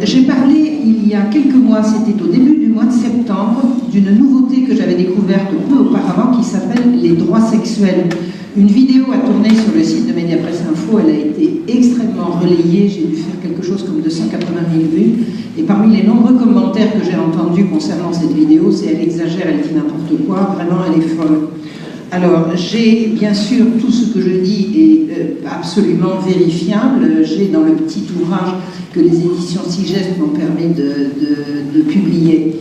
J'ai parlé il y a quelques mois, c'était au début du mois de septembre, d'une nouveauté que j'avais découverte peu auparavant qui s'appelle les droits sexuels. Une vidéo a tourné sur le site de Mediapresse Info, elle a été extrêmement relayée, j'ai dû faire quelque chose comme 280 000 vues, et parmi les nombreux commentaires que j'ai entendus concernant cette vidéo, c'est elle exagère, elle dit n'importe quoi, vraiment elle est folle. Alors, j'ai bien sûr tout ce que je dis est absolument vérifiable. J'ai dans le petit ouvrage que les éditions Sigest m'ont permis de publier,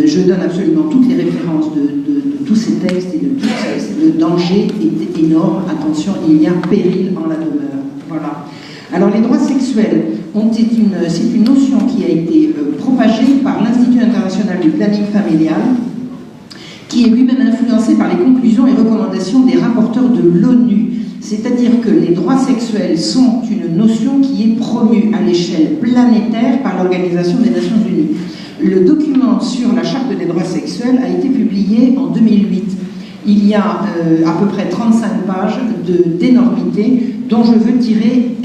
je donne absolument toutes les références de tous ces textes et de tout ça. Le danger est énorme. Attention, il y a péril en la demeure. Voilà. Alors, les droits sexuels, c'est une notion qui a été propagée par l'Institut international du planning familial, qui est lui-même influencé par les conclusions et recommandations des rapporteurs de l'ONU. C'est-à-dire que les droits sexuels sont une notion qui est promue à l'échelle planétaire par l'Organisation des Nations Unies. Le document sur la Charte des droits sexuels a été publié en 2008. Il y a à peu près 35 pages d'énormité dont je veux tirer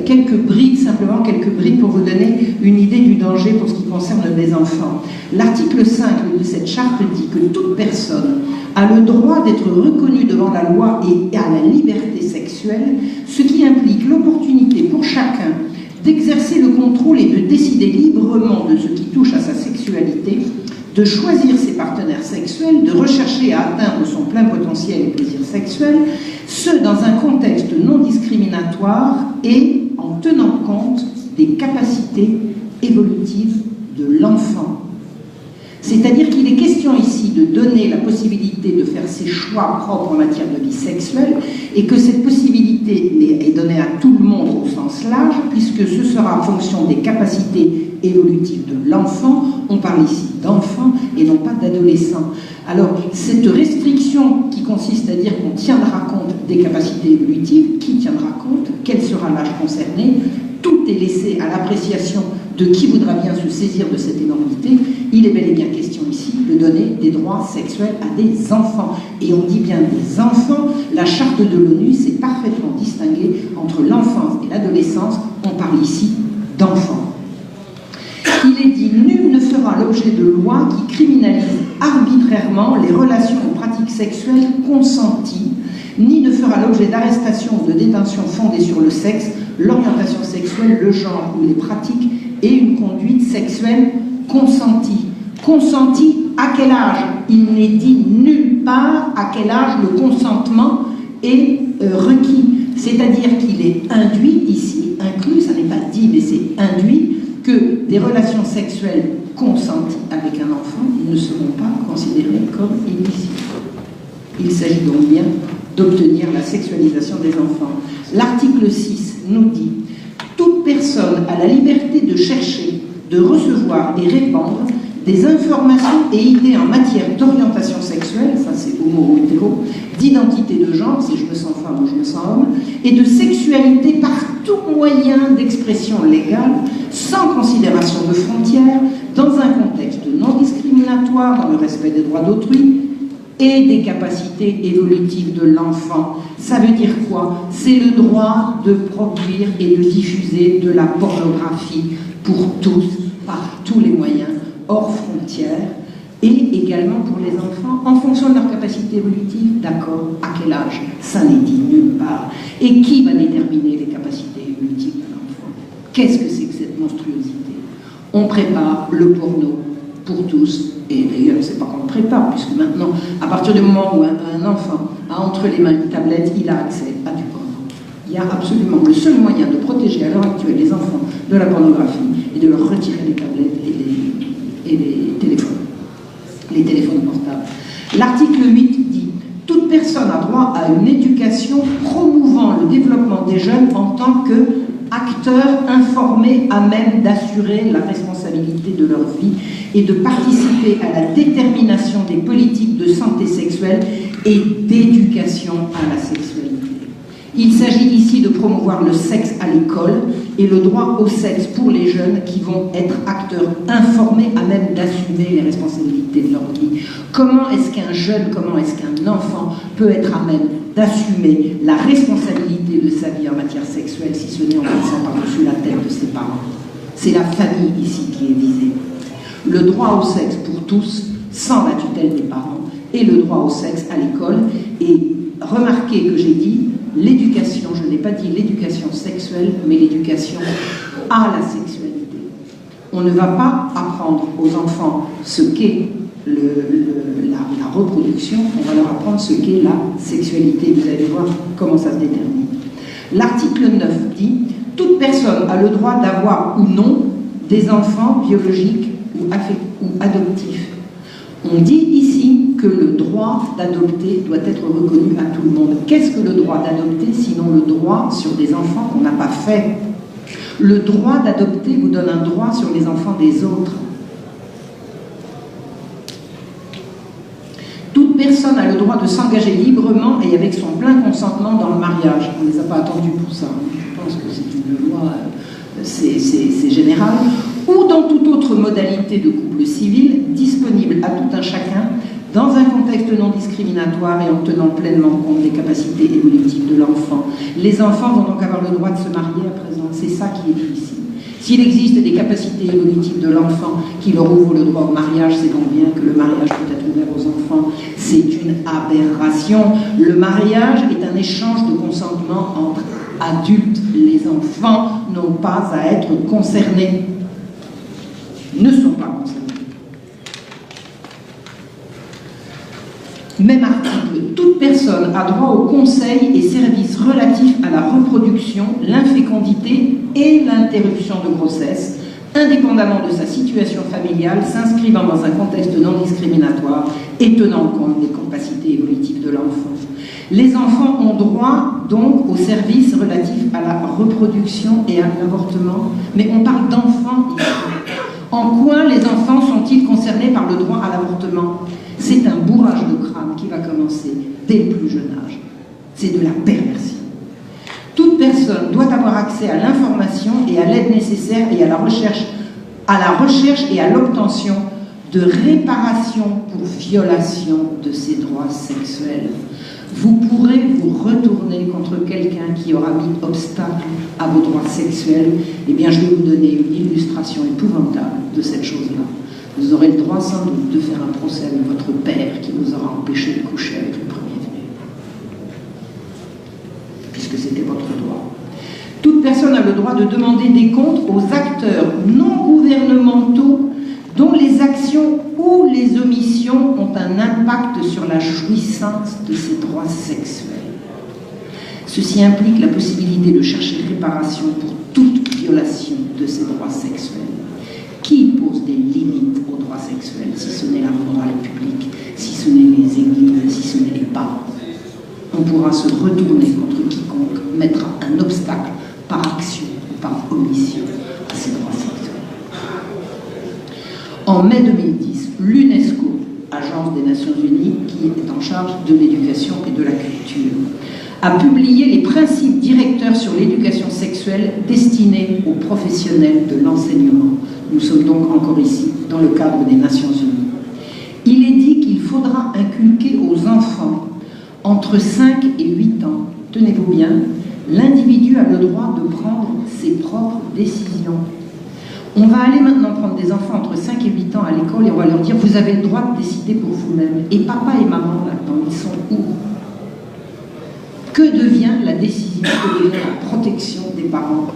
quelques brides, simplement quelques brides pour vous donner une idée du danger pour ce qui concerne les enfants. L'article 5 de cette charte dit que toute personne a le droit d'être reconnue devant la loi et à la liberté sexuelle, ce qui implique l'opportunité pour chacun d'exercer le contrôle et de décider librement de ce qui touche à sa sexualité, de choisir ses partenaires sexuels, de rechercher à atteindre son plein potentiel et plaisir sexuel, ce dans un contexte non discriminatoire et en tenant compte des capacités évolutives de l'enfant. C'est-à-dire qu'il est question ici de donner la possibilité de faire ses choix propres en matière de vie sexuelle et que cette possibilité est donnée à tout le monde au sens large puisque ce sera en fonction des capacités évolutives de l'enfant. On parle ici d'enfant et non pas d'adolescent. Alors, cette restriction qui consiste à dire qu'on tiendra compte des capacités évolutives, qui tiendra compte, quel sera l'âge concerné, tout est laissé à l'appréciation de qui voudra bien se saisir de cette énormité. Il est bel et bien question ici de donner des droits sexuels à des enfants. Et on dit bien des enfants, la charte de l'ONU s'est parfaitement distinguée entre l'enfance et l'adolescence. On parle ici d'enfants. Il est dit « Nul ne fera l'objet de lois qui criminalisent arbitrairement les relations ou pratiques sexuelles consenties, ni ne fera l'objet d'arrestations ou de détentions fondées sur le sexe, l'orientation sexuelle, le genre ou les pratiques et une conduite sexuelle consentie. » Consentie à quel âge? Il n'est dit nulle part à quel âge le consentement est requis. C'est-à-dire qu'il est induit ici, inclus, ça n'est pas dit mais c'est induit, que des relations sexuelles consenties avec un enfant ne seront pas considérées comme illicites. Il s'agit donc bien d'obtenir la sexualisation des enfants. L'article 6 nous dit « Toute personne a la liberté de chercher, de recevoir et répandre des informations et idées en matière d'orientation sexuelle, ça c'est homo ou hétéro, d'identité de genre, si je me sens femme ou je me sens homme, et de sexualité par tout moyen d'expression légale, sans considération de frontières, dans un contexte non discriminatoire, dans le respect des droits d'autrui et des capacités évolutives de l'enfant. Ça veut dire quoi? C'est le droit de produire et de diffuser de la pornographie pour tous, par tous les moyens, hors frontières, et également pour les enfants, en fonction de leur capacité évolutive, d'accord, à quel âge? Ça n'est dit nulle part. Et qui va déterminer les capacités évolutives de l'enfant? Qu'est-ce que c'est que cette monstruosité? On prépare le porno pour tous, et d'ailleurs, c'est pas qu'on le prépare, puisque maintenant, à partir du moment où un enfant a entre les mains une tablette, il a accès à du porno. Il y a absolument le seul moyen de protéger à l'heure actuelle les enfants de la pornographie et de leur retirer les tablettes et les téléphones portables. L'article 8 dit « Toute personne a droit à une éducation promouvant le développement des jeunes en tant qu'acteurs informés à même d'assurer la responsabilité de leur vie et de participer à la détermination des politiques de santé sexuelle et d'éducation à la sexualité. » Il s'agit ici de promouvoir le sexe à l'école et le droit au sexe pour les jeunes qui vont être acteurs informés à même d'assumer les responsabilités de leur vie. Comment est-ce qu'un jeune, comment est-ce qu'un enfant peut être à même d'assumer la responsabilité de sa vie en matière sexuelle si ce n'est en passant par-dessus la tête de ses parents? C'est la famille ici qui est visée. Le droit au sexe pour tous, sans la tutelle des parents, et le droit au sexe à l'école. Et remarquez que j'ai dit l'éducation, je n'ai pas dit l'éducation sexuelle, mais l'éducation à la sexualité. On ne va pas apprendre aux enfants ce qu'est la reproduction, on va leur apprendre ce qu'est la sexualité. Vous allez voir comment ça se détermine. L'article 9 dit « Toute personne a le droit d'avoir ou non des enfants biologiques ou adoptifs ». On dit ici que le droit d'adopter doit être reconnu à tout le monde. Qu'est-ce que le droit d'adopter sinon le droit sur des enfants qu'on n'a pas fait? Le droit d'adopter vous donne un droit sur les enfants des autres. Toute personne a le droit de s'engager librement et avec son plein consentement dans le mariage. On ne les a pas attendus pour ça. Je pense que c'est une loi, c'est général. Ou dans toute autre modalité de couple civil, disponible à tout un chacun, dans un contexte non discriminatoire et en tenant pleinement compte des capacités évolutives de l'enfant. Les enfants vont donc avoir le droit de se marier à présent. C'est ça qui est dit ici. S'il existe des capacités évolutives de l'enfant qui leur ouvrent le droit au mariage, c'est donc bien que le mariage peut être ouvert aux enfants. C'est une aberration. Le mariage est un échange de consentement entre adultes. Les enfants n'ont pas à être concernés. Ne sont pas concernés. Même article, toute personne a droit aux conseils et services relatifs à la reproduction, l'infécondité et l'interruption de grossesse, indépendamment de sa situation familiale, s'inscrivant dans un contexte non discriminatoire et tenant compte des capacités évolutives de l'enfant. Les enfants ont droit donc aux services relatifs à la reproduction et à l'avortement, mais on parle d'enfants ici. En quoi les enfants sont-ils concernés par le droit à l'avortement? C'est un bourrage de crâne qui va commencer dès le plus jeune âge. C'est de la perversion. Toute personne doit avoir accès à l'information et à l'aide nécessaire et à la recherche et à l'obtention de réparation pour violation de ses droits sexuels. Vous pourrez vous retourner contre quelqu'un qui aura mis obstacle à vos droits sexuels. Eh bien, je vais vous donner une illustration épouvantable de cette chose-là. Vous aurez le droit sans doute de faire un procès avec votre père qui vous aura empêché de coucher avec le premier venu. Puisque c'était votre droit. Toute personne a le droit de demander des comptes aux acteurs non gouvernementaux dont les actions ou les omissions ont un impact sur la jouissance de ses droits sexuels. Ceci implique la possibilité de chercher réparation pour toute violation de ses droits sexuels. Qui pose des limites aux droits sexuels, si ce n'est la morale publique, si ce n'est les églises, si ce n'est les parents? On pourra se retourner contre quiconque mettra un obstacle par action ou par omission à ses droits sexuels. En mai 2010, l'UNESCO, agence des Nations Unies qui est en charge de l'éducation et de la culture, a publié les principes directeurs sur l'éducation sexuelle destinés aux professionnels de l'enseignement. Nous sommes donc encore ici, dans le cadre des Nations Unies. Il est dit qu'il faudra inculquer aux enfants entre 5 et 8 ans, tenez-vous bien, l'individu a le droit de prendre ses propres décisions. On va aller maintenant prendre des enfants entre 5 et 8 ans à l'école et on va leur dire « vous avez le droit de décider pour vous-même ». Et papa et maman, là-dedans, ils sont où? Que devient la décision, que devient la protection des parents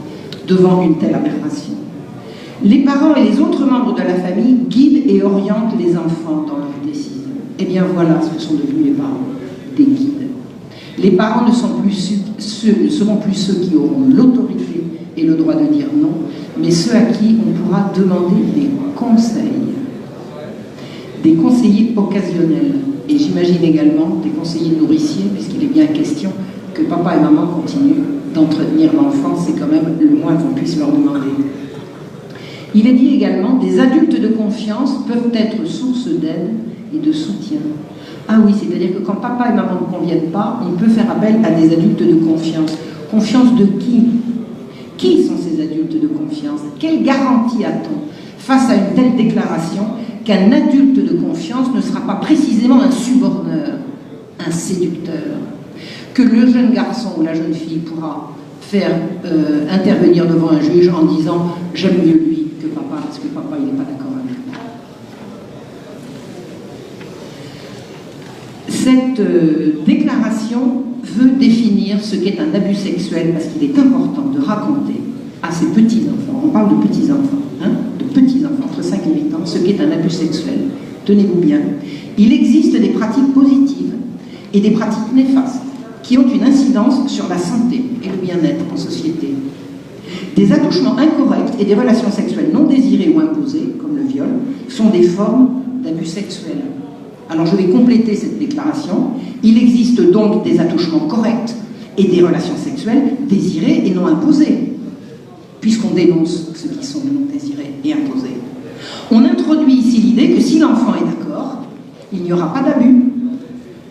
devant une telle aberration? Les parents et les autres membres de la famille guident et orientent les enfants dans leurs décisions. Eh bien voilà ce que sont devenus les parents, des guides. Les parents ne seront plus ceux qui auront l'autorité et le droit de dire non, mais ceux à qui on pourra demander des conseils. Des conseillers occasionnels. Et j'imagine également des conseillers nourriciers, puisqu'il est bien question que papa et maman continuent d'entretenir l'enfant, c'est quand même le moins qu'on puisse leur demander. Il est dit également des adultes de confiance peuvent être source d'aide et de soutien. Ah oui, c'est-à-dire que quand papa et maman ne conviennent pas, on peut faire appel à des adultes de confiance. Confiance de qui? Qui sont ces adultes de confiance? Quelle garantie a-t-on face à une telle déclaration qu'un adulte de confiance ne sera pas précisément un suborneur, un séducteur? Que le jeune garçon ou la jeune fille pourra faire intervenir devant un juge en disant « j'aime mieux lui que papa, parce que papa il n'est pas d'accord avec moi ». Cette déclaration veut définir ce qu'est un abus sexuel, parce qu'il est important de raconter à ces petits-enfants, on parle de petits-enfants, hein, de petits-enfants entre 5 et 8 ans, ce qu'est un abus sexuel. Tenez-vous bien, il existe des pratiques positives et des pratiques néfastes qui ont une incidence sur la santé et le bien-être en société. Des attouchements incorrects et des relations sexuelles non désirées ou imposées, comme le viol, sont des formes d'abus sexuels. Alors je vais compléter cette déclaration. Il existe donc des attouchements corrects et des relations sexuelles désirées et non imposées, puisqu'on dénonce ceux qui sont non désirés et imposés. On introduit ici l'idée que si l'enfant est d'accord, il n'y aura pas d'abus.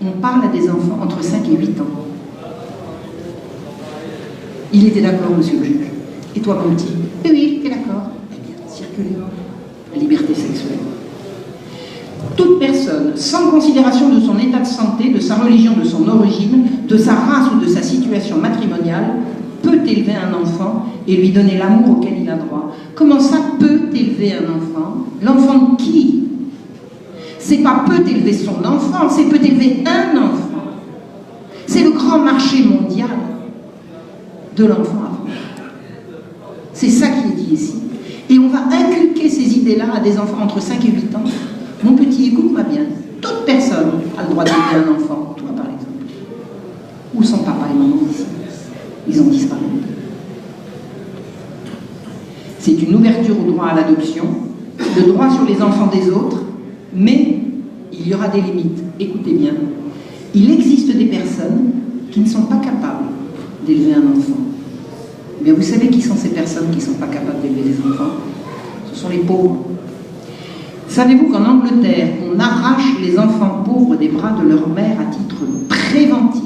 On parle à des enfants entre 5 et 8 ans. Il était d'accord, monsieur le juge. Et toi, mon petit? Oui, il est d'accord. Eh bien, circulez. La liberté sexuelle. Toute personne, sans considération de son état de santé, de sa religion, de son origine, de sa race ou de sa situation matrimoniale, peut élever un enfant et lui donner l'amour auquel il a droit. Comment ça peut élever un enfant? L'enfant de qui? C'est pas peut élever son enfant, c'est peut élever un enfant. C'est le grand marché mondial de l'enfant à vendre. C'est ça qui est dit ici. Et on va inculquer ces idées-là à des enfants entre 5 et 8 ans. Mon petit, écoute-moi bien. Toute personne a le droit d'élever un enfant, toi par exemple. Où sont papa et maman ici? Ils ont disparu. C'est une ouverture au droit à l'adoption, le droit sur les enfants des autres, mais il y aura des limites. Écoutez bien, il existe des personnes qui ne sont pas capables d'élever un enfant. Mais vous savez qui sont ces personnes qui ne sont pas capables d'élever des enfants? Ce sont les pauvres. Savez-vous qu'en Angleterre, on arrache les enfants pauvres des bras de leur mère à titre préventif?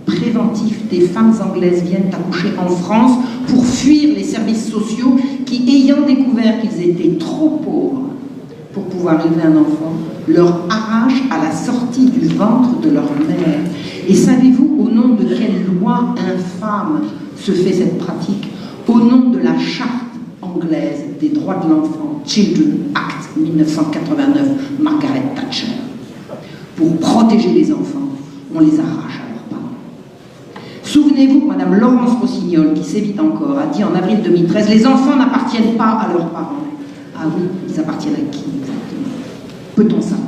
Préventif, des femmes anglaises viennent accoucher en France pour fuir les services sociaux qui, ayant découvert qu'ils étaient trop pauvres pour pouvoir élever un enfant, leur arrachent à la sortie du ventre de leur mère. Et savez-vous au nom de quelle loi infâme se fait cette pratique? Au nom de la charte anglaise des droits de l'enfant, Children Act 1989, Margaret Thatcher. Pour protéger les enfants, on les arrache à leurs parents. Souvenez-vous que Mme Laurence Rossignol, qui sévit encore, a dit en avril 2013 « Les enfants n'appartiennent pas à leurs parents ». Ah oui, ils appartiennent à qui exactement? Peut-on savoir?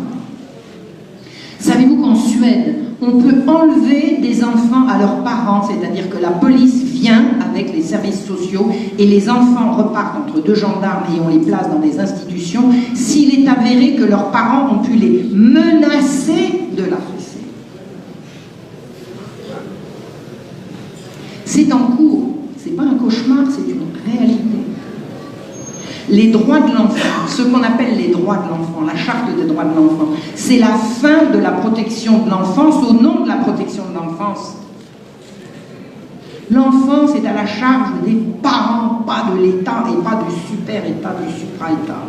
Savez-vous qu'en Suède, on peut enlever des enfants à leurs parents, c'est-à-dire que la police vient avec les services sociaux et les enfants repartent entre deux gendarmes et on les place dans des institutions s'il est avéré que leurs parents ont pu les menacer de la fesser. C'est en cours, c'est pas un cauchemar, c'est une réalité. Les droits de l'enfant, ce qu'on appelle les droits de l'enfant, la charte des droits de l'enfant, c'est la fin de la protection de l'enfance au nom de la protection de l'enfance. L'enfance est à la charge des parents, pas de l'État et pas du super-État, du supra-État.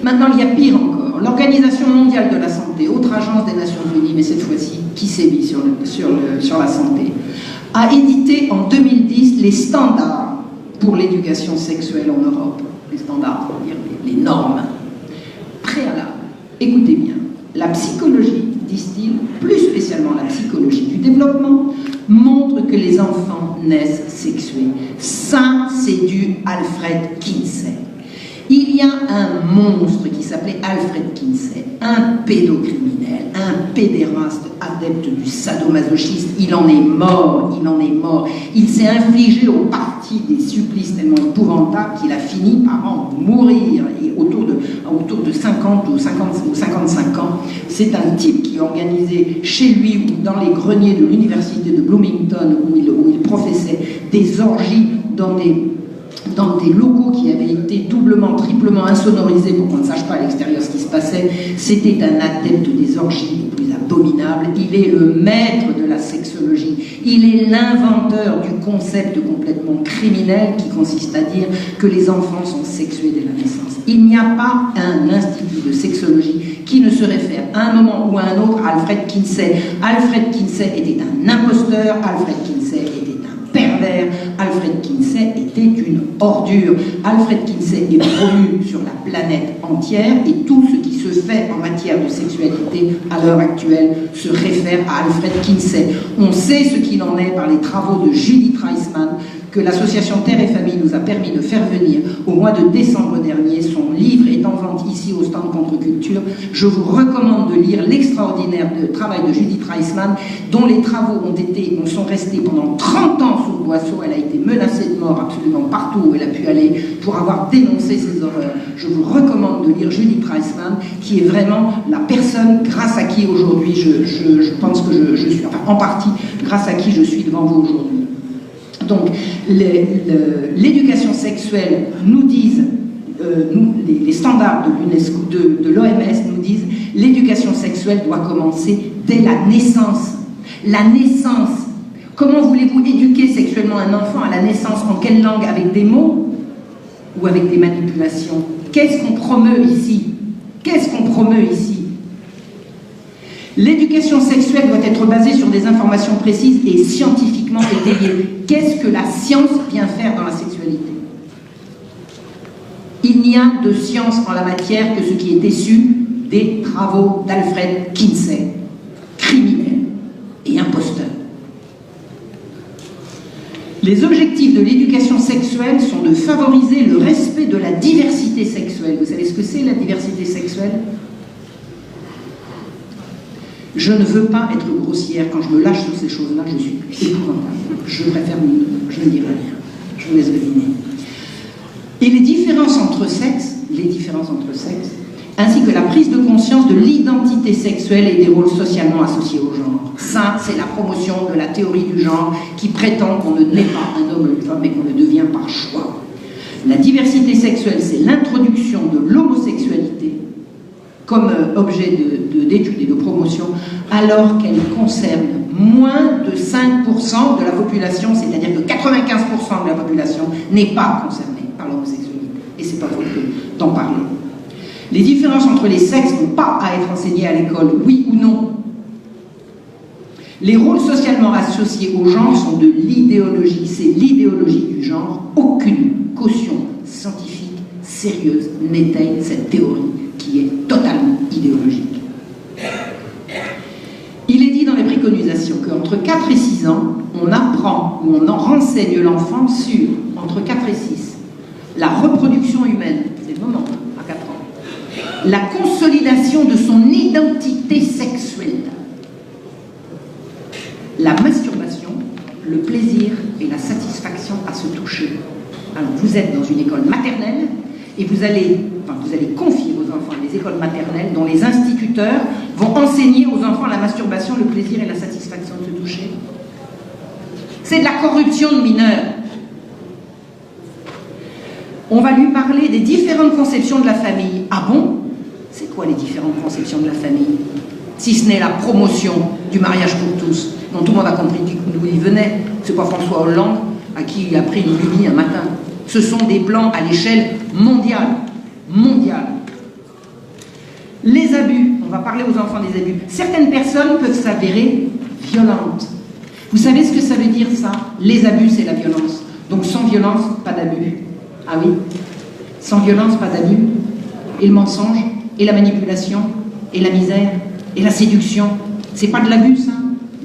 Maintenant, il y a pire encore. L'Organisation mondiale de la santé, autre agence des Nations Unies, mais cette fois-ci, qui sévit sur la santé, a édité en 2010 les standards pour l'éducation sexuelle en Europe. Les standards, c'est-à-dire les normes préalables. Écoutez bien, la psychologie, disent-ils, plus spécialement la psychologie du développement, montre que les enfants naissent sexués. Ça, c'est du Alfred Kinsey. Il y a un monstre qui s'appelait Alfred Kinsey, un pédocriminel, un pédéraste adepte du sadomasochisme. Il en est mort, il en est mort. Il s'est infligé au parti des supplices tellement épouvantables qu'il a fini par en mourir. Et autour de 50 ou 55 ans, c'est un type qui organisait chez lui ou dans les greniers de l'université de Bloomington où il professait des orgies dans des locaux qui avaient été doublement, triplement insonorisés pour qu'on ne sache pas à l'extérieur ce qui se passait. C'était un adepte des orgies les plus abominables. Il est le maître de la sexologie. Il est l'inventeur du concept complètement criminel qui consiste à dire que les enfants sont sexués dès la naissance. Il n'y a pas un institut de sexologie qui ne se réfère à un moment ou à un autre à Alfred Kinsey. Alfred Kinsey était un imposteur. Alfred Kinsey Alfred Kinsey était une ordure. Alfred Kinsey est promu sur la planète entière et tout ce qui se fait en matière de sexualité à l'heure actuelle se réfère à Alfred Kinsey. On sait ce qu'il en est par les travaux de Judith Reisman, que l'association Terre et Famille nous a permis de faire venir au mois de décembre dernier. Son livre est en vente ici au stand Contre-Culture. Je vous recommande de lire l'extraordinaire travail de Judith Reisman, dont les travaux sont restés pendant 30 ans sous le boisseau. Elle a été menacée de mort absolument partout où elle a pu aller pour avoir dénoncé ces horreurs. Je vous recommande de lire Judith Reisman, qui est vraiment la personne grâce à qui aujourd'hui je pense que je suis, enfin en partie grâce à qui je suis devant vous aujourd'hui. Donc, l'éducation sexuelle nous disent, les standards de l'UNESCO, de l'OMS nous disent, l'éducation sexuelle doit commencer dès la naissance. La naissance. Comment voulez-vous éduquer sexuellement un enfant à la naissance? En quelle langue? Avec des mots ou avec des manipulations? Qu'est-ce qu'on promeut ici? Qu'est-ce qu'on promeut ici? L'éducation sexuelle doit être basée sur des informations précises et scientifiquement étayées. Qu'est-ce que la science vient faire dans la sexualité? Il n'y a de science en la matière que ce qui est issu des travaux d'Alfred Kinsey, criminel et imposteur. Les objectifs de l'éducation sexuelle sont de favoriser le respect de la diversité sexuelle. Vous savez ce que c'est la diversité sexuelle? Je ne veux pas être grossière. Quand je me lâche sur ces choses-là, je suis épouvantable. Je préfère, je ne dirai rien. Je vous laisse deviner. Et les différences entre sexes, ainsi que la prise de conscience de l'identité sexuelle et des rôles socialement associés au genre. Ça, c'est la promotion de la théorie du genre qui prétend qu'on ne naît pas un homme ou une femme, mais qu'on le devient par choix. La diversité sexuelle, c'est l'introduction de l'homosexualité comme objet d'étude et de promotion, alors qu'elle concerne moins de 5% de la population, c'est-à-dire que 95% de la population n'est pas concernée par l'homosexualité. Et c'est pas faute d'en parler. Les différences entre les sexes n'ont pas à être enseignées à l'école, oui ou non. Les rôles socialement associés au genre sont de l'idéologie. C'est l'idéologie du genre. Aucune caution scientifique sérieuse n'étaye cette théorie qui est totalement idéologique. Il est dit dans les préconisations qu'entre 4 et 6 ans, on apprend ou on en renseigne l'enfant sur, entre 4 et 6, la reproduction humaine, c'est le moment, à 4 ans, la consolidation de son identité sexuelle, la masturbation, le plaisir et la satisfaction à se toucher. Alors vous êtes dans une école maternelle et vous allez confier aux enfants les écoles maternelles dont les instituteurs vont enseigner aux enfants la masturbation, le plaisir et la satisfaction de se toucher. C'est de la corruption de mineurs. On va lui parler des différentes conceptions de la famille. Ah bon? C'est quoi les différentes conceptions de la famille? Si ce n'est la promotion du mariage pour tous, dont tout le monde a compris d'où il venait. C'est pas François Hollande à qui il a pris une lubie un matin. Ce sont des plans à l'échelle mondiale. Les abus, on va parler aux enfants des abus. Certaines personnes peuvent s'avérer violentes. Vous savez ce que ça veut dire, ça? Les abus, c'est la violence. Donc sans violence, pas d'abus. Ah oui? Sans violence, pas d'abus. Et le mensonge, et la manipulation, et la misère, et la séduction. C'est pas de l'abus, ça?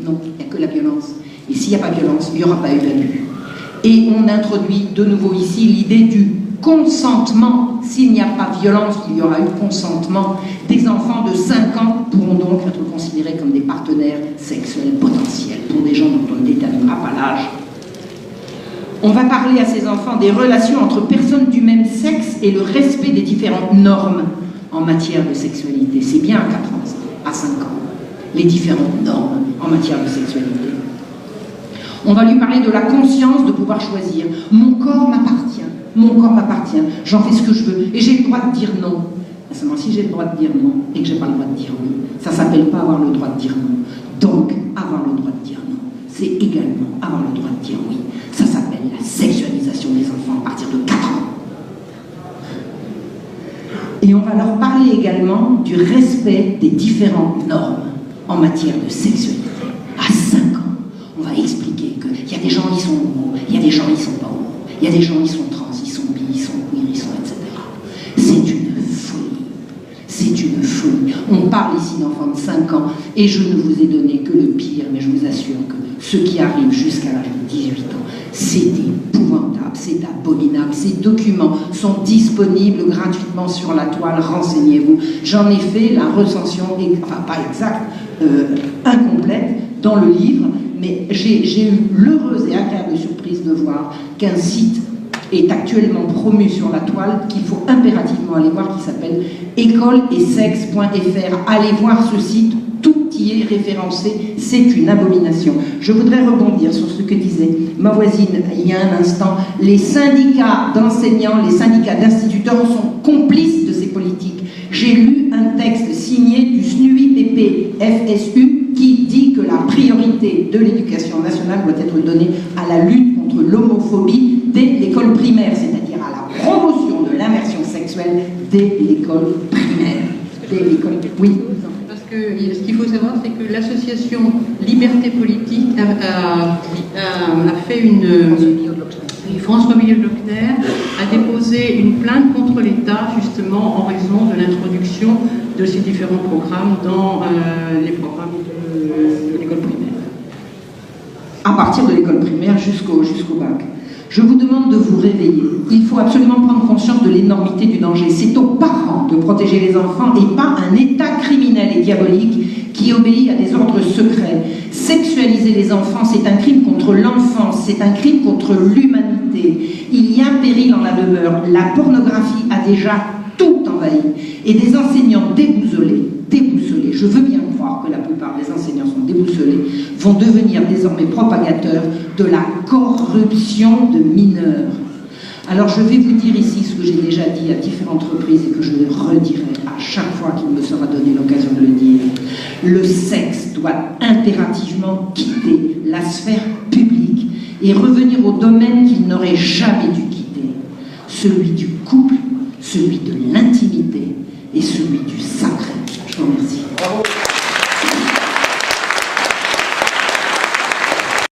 Non, il n'y a que la violence. Et s'il n'y a pas de violence, il n'y aura pas eu d'abus. Et on introduit de nouveau ici l'idée du consentement. S'il n'y a pas de violence, il y aura eu consentement. Des enfants de 5 ans pourront donc être considérés comme des partenaires sexuels potentiels pour des gens dont on ne déterminera pas l'âge. On va parler à ces enfants des relations entre personnes du même sexe et le respect des différentes normes en matière de sexualité. C'est bien à 4 ans, à 5 ans, les différentes normes en matière de sexualité. On va lui parler de la conscience de pouvoir choisir. Mon corps m'appartient, j'en fais ce que je veux, et j'ai le droit de dire non. Seulement si j'ai le droit de dire non, et que j'ai pas le droit de dire oui, ça s'appelle pas avoir le droit de dire non. Donc, avoir le droit de dire non, c'est également avoir le droit de dire oui. Ça s'appelle la sexualisation des enfants à partir de 4 ans. Et on va leur parler également du respect des différentes normes en matière de sexualité. À 5 ans, on va expliquer qu'il y a des gens qui sont homo, il y y a des gens, ils sont pas homo. Il y a des gens, ils sont trans, ils sont bi, ils sont queer, ils sont etc. C'est une folie. C'est une folie. On parle ici d'enfants de 5 ans et je ne vous ai donné que le pire, mais je vous assure que ce qui arrive jusqu'à l'âge de 18 ans, c'est épouvantable, c'est abominable. Ces documents sont disponibles gratuitement sur la toile, renseignez-vous. J'en ai fait la recension, enfin pas exacte, incomplète dans le livre, mais j'ai eu l'heureuse et agréable surprise de voir qu'un site est actuellement promu sur la toile, qu'il faut impérativement aller voir, qui s'appelle écoleetsexe.fr. Allez voir ce site, tout y est référencé, c'est une abomination. Je voudrais rebondir sur ce que disait ma voisine il y a un instant. Les syndicats d'enseignants, les syndicats d'instituteurs sont complices de ces politiques. J'ai lu un texte signé du SNUIPP-FSU qui dit que la priorité de l'éducation nationale doit être donnée à la lutte contre l'homophobie dès l'école primaire, c'est-à-dire à la promotion de l'immersion sexuelle dès l'école primaire. Dès l'école... Oui. Parce que ce qu'il faut savoir, c'est que l'association Liberté Politique a fait François Millot-Lochner a déposé une plainte contre l'État, justement, en raison de l'introduction de ces différents programmes dans les programmes de l'école primaire. À partir de l'école primaire jusqu'au bac. Je vous demande de vous réveiller. Il faut absolument prendre conscience de l'énormité du danger. C'est aux parents de protéger les enfants et pas un État criminel et diabolique qui obéit à des ordres secrets. Sexualiser les enfants, c'est un crime contre l'enfance, c'est un crime contre l'humanité. Il y a péril en la demeure. La pornographie a déjà tout envahi. Et des enseignants déboussolés, je veux bien croire que la plupart des enseignants sont déboussolés, vont devenir désormais propagateurs de la corruption de mineurs. Alors je vais vous dire ici ce que j'ai déjà dit à différentes reprises et que je redirai à chaque fois qu'il me sera donné l'occasion de le dire. Le sexe doit impérativement quitter la sphère publique et revenir au domaine qu'il n'aurait jamais dû quitter, celui du couple, celui de l'intimité et celui du sacré. Je vous remercie. Bravo.